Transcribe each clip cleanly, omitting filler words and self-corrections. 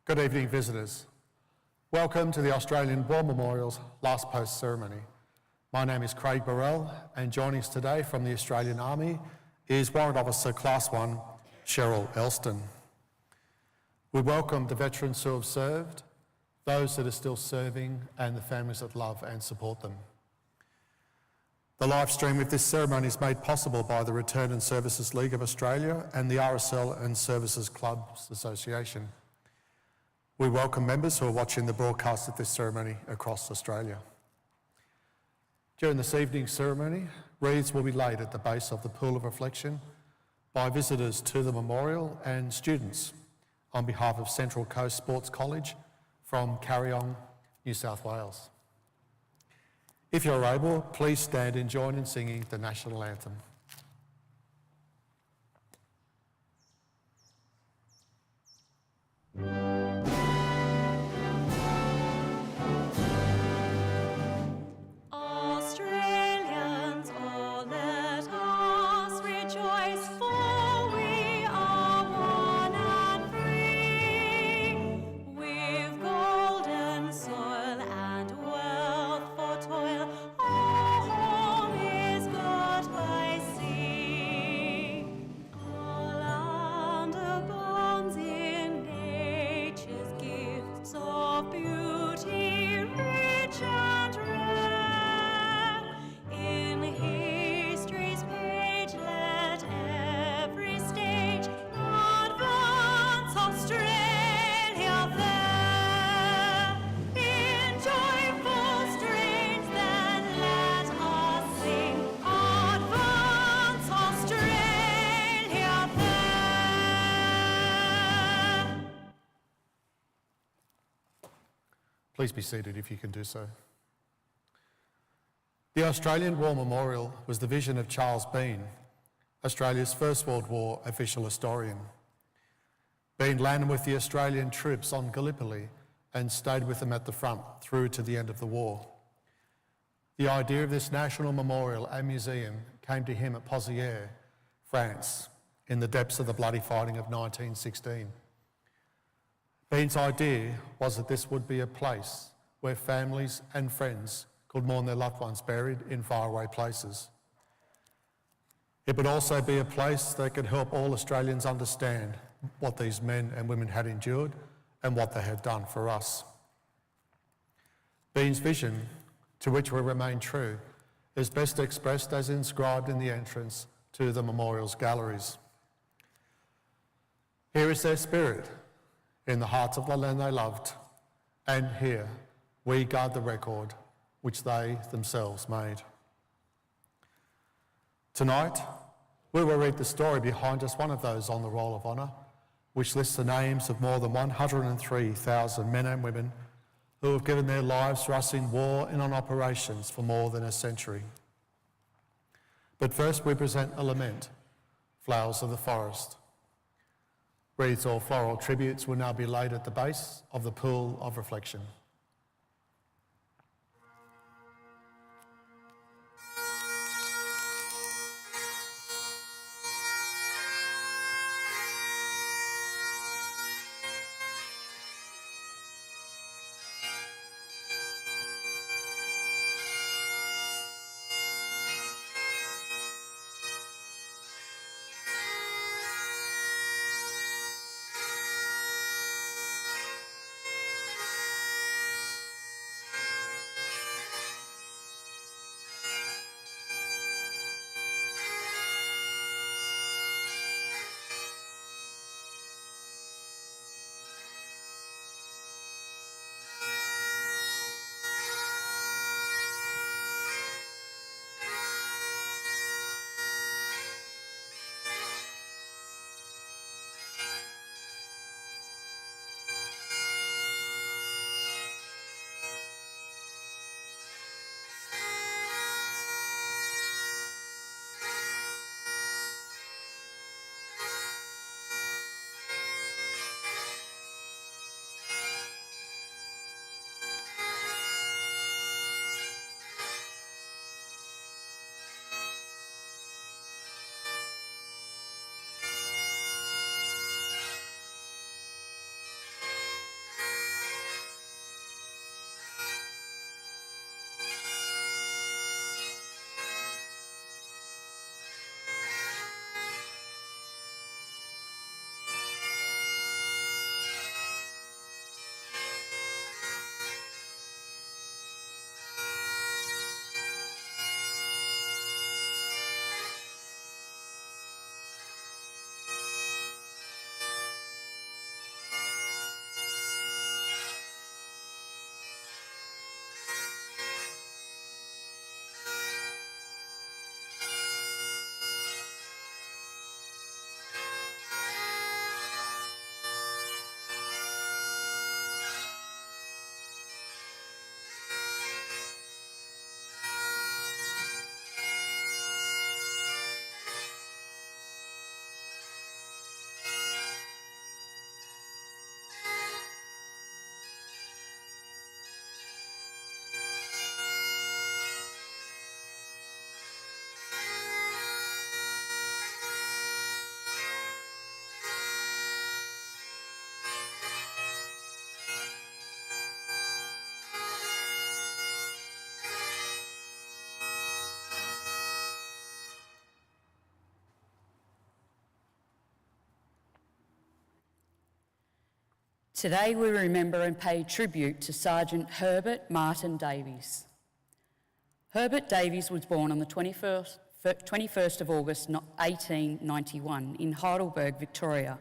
Good evening, visitors. Welcome to the Australian War Memorial's last post ceremony. My name is Craig Burrell, and joining us today from the Australian Army is Warrant Officer Class 1, Cheryl Elston. We welcome the veterans who have served, those that are still serving, and the families that love and support them. The live stream of this ceremony is made possible by the Return and Services League of Australia and the RSL and Services Clubs Association. We welcome members who are watching the broadcast of this ceremony across Australia. During this evening's ceremony, wreaths will be laid at the base of the Pool of Reflection by visitors to the memorial and students on behalf of Central Coast Sports College from Carryong, New South Wales. If you're able, please stand and join in singing the National Anthem. Please be seated if you can do so. The Australian War Memorial was the vision of Charles Bean, Australia's First World War official historian. Bean landed with the Australian troops on Gallipoli and stayed with them at the front through to the end of the war. The idea of this national memorial and museum came to him at Pozières, France, in the depths of the bloody fighting of 1916. Bean's idea was that this would be a place where families and friends could mourn their loved ones buried in faraway places. It would also be a place that could help all Australians understand what these men and women had endured and what they had done for us. Bean's vision, to which we remain true, is best expressed as inscribed in the entrance to the memorial's galleries. Here is their spirit, in the hearts of the land they loved, and here we guard the record which they themselves made. Tonight, we will read the story behind just one of those on the Roll of Honour, which lists the names of more than 103,000 men and women who have given their lives for us in war and on operations for more than a century. But first we present a lament, Flowers of the Forest. Wreaths or floral tributes will now be laid at the base of the Pool of Reflection. Today we remember and pay tribute to Sergeant Herbert Martyn Davies. Herbert Davies was born on the 21st of August 1891 in Heidelberg, Victoria,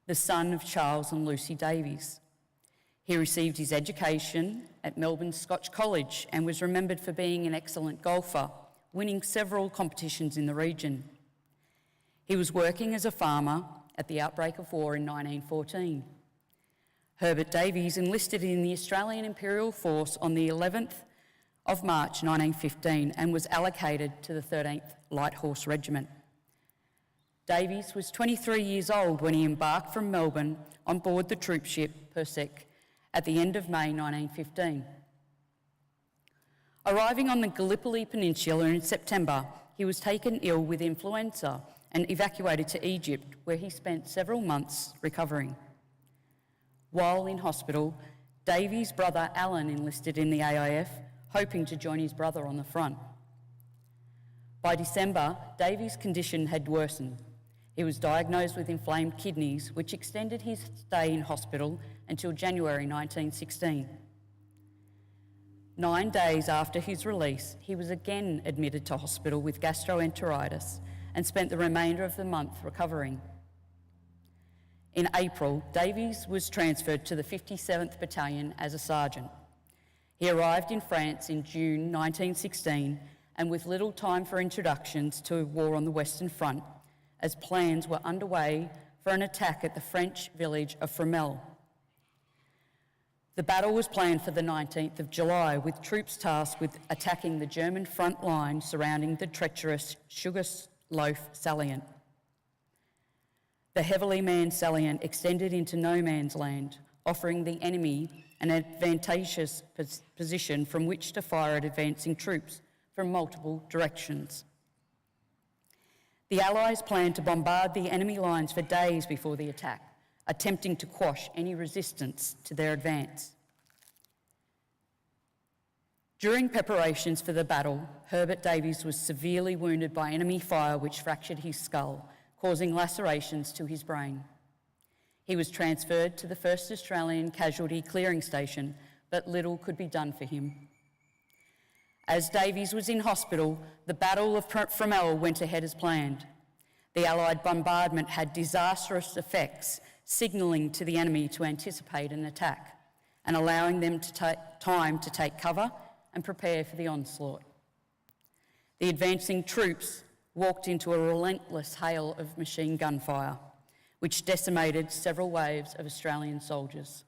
the son of Charles and Lucy Davies. He received his education at Melbourne Scotch College and was remembered for being an excellent golfer, winning several competitions in the region. He was working as a farmer at the outbreak of war in 1914. Herbert Davies enlisted in the Australian Imperial Force on the 11th of March 1915 and was allocated to the 13th Light Horse Regiment. Davies was 23 years old when he embarked from Melbourne on board the troop ship Persek at the end of May 1915. Arriving on the Gallipoli Peninsula in September, he was taken ill with influenza and evacuated to Egypt, where he spent several months recovering. While in hospital, Davies' brother Alan enlisted in the AIF, hoping to join his brother on the front. By December, Davies' condition had worsened. He was diagnosed with inflamed kidneys, which extended his stay in hospital until January 1916. 9 days after his release, he was again admitted to hospital with gastroenteritis and spent the remainder of the month recovering. In April, Davies was transferred to the 57th Battalion as a sergeant. He arrived in France in June 1916, and with little time for introductions to war on the Western Front, as plans were underway for an attack at the French village of Fromelles. The battle was planned for the 19th of July, with troops tasked with attacking the German front line surrounding the treacherous Sugarloaf salient. The heavily manned salient extended into no man's land, offering the enemy an advantageous position from which to fire at advancing troops from multiple directions. The Allies planned to bombard the enemy lines for days before the attack, attempting to quash any resistance to their advance. During preparations for the battle, Herbert Davies was severely wounded by enemy fire which fractured his skull, causing lacerations to his brain. He was transferred to the 1st Australian Casualty Clearing Station, but little could be done for him. As Davies was in hospital, the Battle of Fromelles went ahead as planned. The Allied bombardment had disastrous effects, signalling to the enemy to anticipate an attack and allowing them time to take cover and prepare for the onslaught. The advancing troops walked into a relentless hail of machine gun fire, which decimated several waves of Australian soldiers.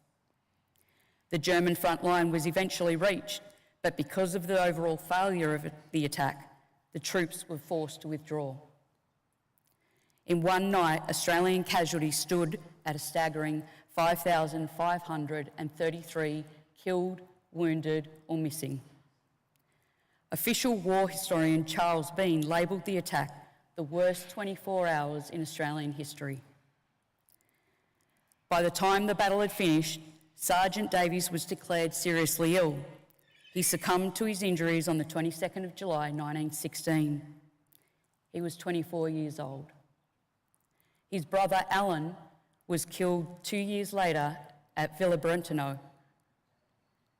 The German front line was eventually reached, but because of the overall failure of the attack, the troops were forced to withdraw. In one night, Australian casualties stood at a staggering 5,533 killed, wounded or missing. Official war historian Charles Bean labelled the attack the worst 24 hours in Australian history. By the time the battle had finished, Sergeant Davies was declared seriously ill. He succumbed to his injuries on the 22nd of July 1916. He was 24 years old. His brother Alan was killed 2 years later at Villa-Brentano.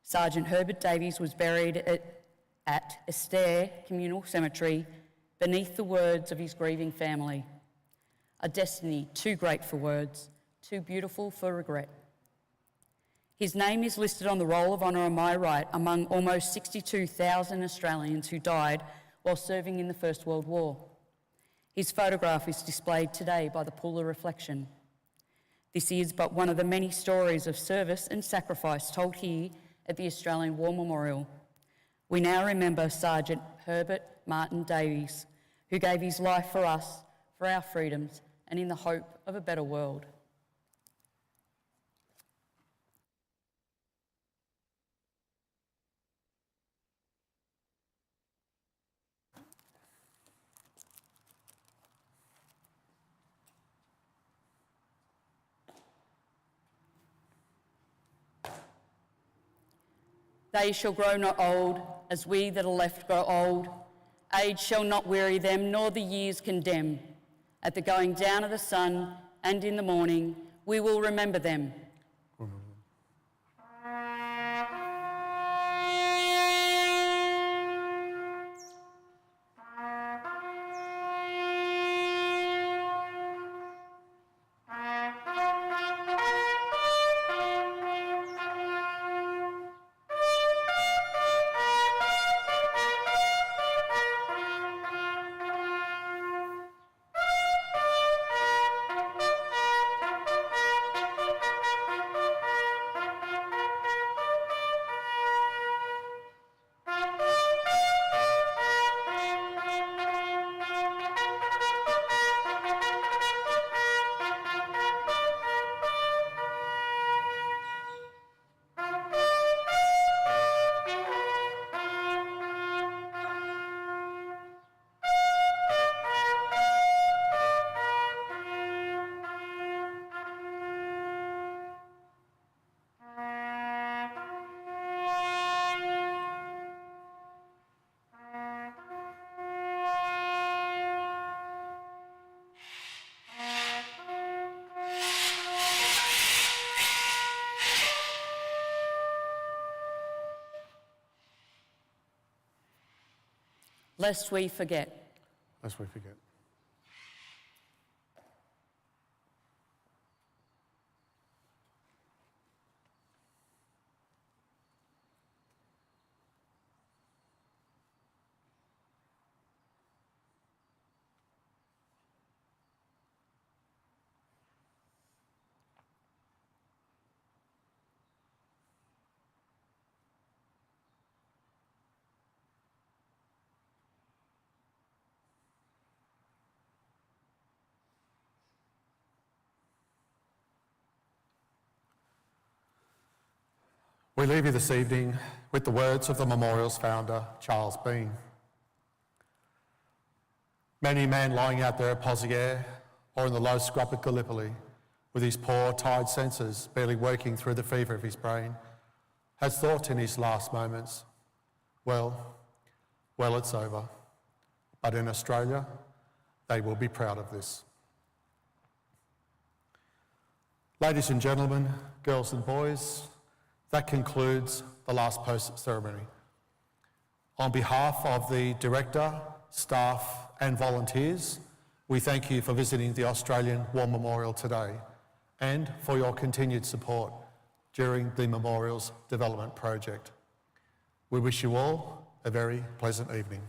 Sergeant Herbert Davies was buried at Esther Communal Cemetery beneath the words of his grieving family. A destiny too great for words, too beautiful for regret. His name is listed on the Roll of Honour on my right among almost 62,000 Australians who died while serving in the First World War. His photograph is displayed today by the Pool of Reflection. This is but one of the many stories of service and sacrifice told here at the Australian War Memorial. We now remember Sergeant Herbert Martyn Davies, who gave his life for us, for our freedoms, and in the hope of a better world. They shall grow not old, as we that are left grow old. Age shall not weary them, nor the years condemn. At the going down of the sun and in the morning, we will remember them. lest we forget. Lest we forget. We leave you this evening with the words of the memorial's founder, Charles Bean. Many a man lying out there at Pozier or in the low scrub at Gallipoli, with his poor, tired senses barely working through the fever of his brain, has thought in his last moments, well, it's over. But in Australia, they will be proud of this. Ladies and gentlemen, girls and boys, that concludes the last post ceremony. On behalf of the director, staff and volunteers, we thank you for visiting the Australian War Memorial today and for your continued support during the memorial's development project. We wish you all a very pleasant evening.